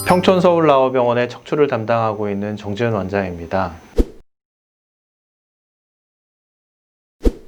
평촌서울라오병원의 척추를 담당하고 있는 정지현 원장입니다.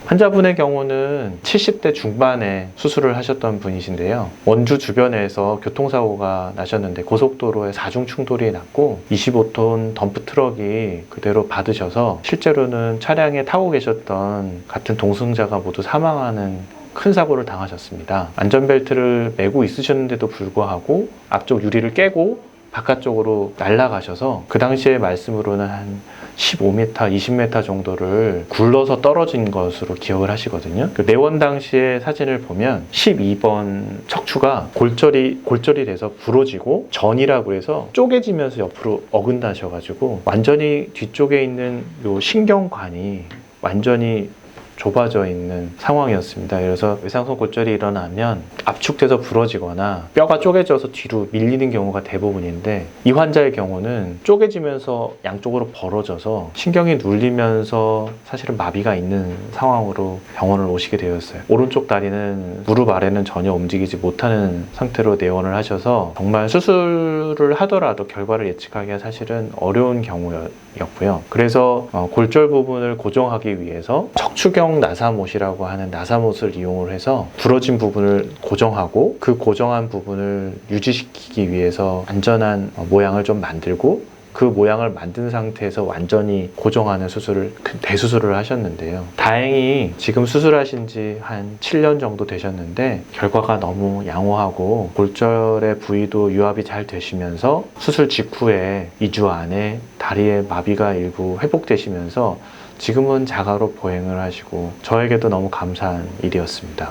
환자분의 경우는 70대 중반에 수술을 하셨던 분이신데요. 원주 주변에서 교통사고가 나셨는데 고속도로에 4중 충돌이 났고 25톤 덤프트럭이 그대로 받으셔서 실제로는 차량에 타고 계셨던 같은 동승자가 모두 사망하는 큰 사고를 당하셨습니다. 안전벨트를 매고 있으셨는데도 불구하고 앞쪽 유리를 깨고 바깥쪽으로 날아가셔서 그 당시의 말씀으로는 한 15m, 20m 정도를 굴러서 떨어진 것으로 기억을 하시거든요. 그 내원 당시의 사진을 보면 12번 척추가 골절이 돼서 부러지고 전이라고 해서 쪼개지면서 옆으로 어긋나셔가지고 완전히 뒤쪽에 있는 요 신경관이 완전히 좁아져 있는 상황이었습니다. 그래서 외상성 골절이 일어나면 압축돼서 부러지거나 뼈가 쪼개져서 뒤로 밀리는 경우가 대부분인데 이 환자의 경우는 쪼개지면서 양쪽으로 벌어져서 신경이 눌리면서 사실은 마비가 있는 상황으로 병원을 오시게 되었어요. 오른쪽 다리는 무릎 아래는 전혀 움직이지 못하는 상태로 내원을 하셔서 정말 수술을 하더라도 결과를 예측하기가 사실은 어려운 경우였고요. 그래서 골절 부분을 고정하기 위해서 척추경 나사못이라고 하는 나사못을 이용을 해서 부러진 부분을 고정하고 그 고정한 부분을 유지시키기 위해서 안전한 모양을 좀 만들고 그 모양을 만든 상태에서 완전히 고정하는 수술을, 대수술을 하셨는데요. 다행히 지금 수술하신 지 한 7년 정도 되셨는데 결과가 너무 양호하고 골절의 부위도 유압이 잘 되시면서 수술 직후에 2주 안에 다리의 마비가 일부 회복되시면서 지금은 자가로 보행을 하시고 저에게도 너무 감사한 일이었습니다.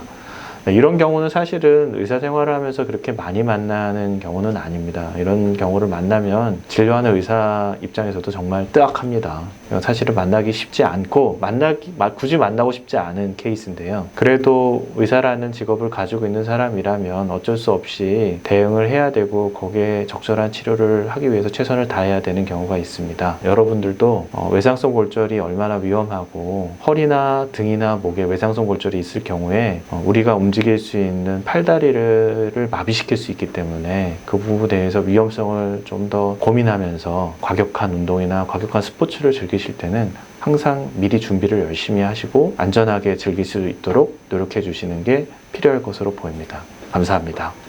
이런 경우는 사실은 의사 생활을 하면서 그렇게 많이 만나는 경우는 아닙니다. 이런 경우를 만나면 진료하는 의사 입장에서도 정말 뜨악합니다. 사실은 만나기 쉽지 않고 굳이 만나고 싶지 않은 케이스인데요. 그래도 의사라는 직업을 가지고 있는 사람이라면 어쩔 수 없이 대응을 해야 되고 거기에 적절한 치료를 하기 위해서 최선을 다해야 되는 경우가 있습니다. 여러분들도 외상성 골절이 얼마나 위험하고 허리나 등이나 목에 외상성 골절이 있을 경우에 우리가 움직일 수 있는 팔다리를 마비시킬 수 있기 때문에 그 부분에 대해서 위험성을 좀 더 고민하면서 과격한 운동이나 과격한 스포츠를 즐기실 때는 항상 미리 준비를 열심히 하시고 안전하게 즐길 수 있도록 노력해 주시는 게 필요할 것으로 보입니다. 감사합니다.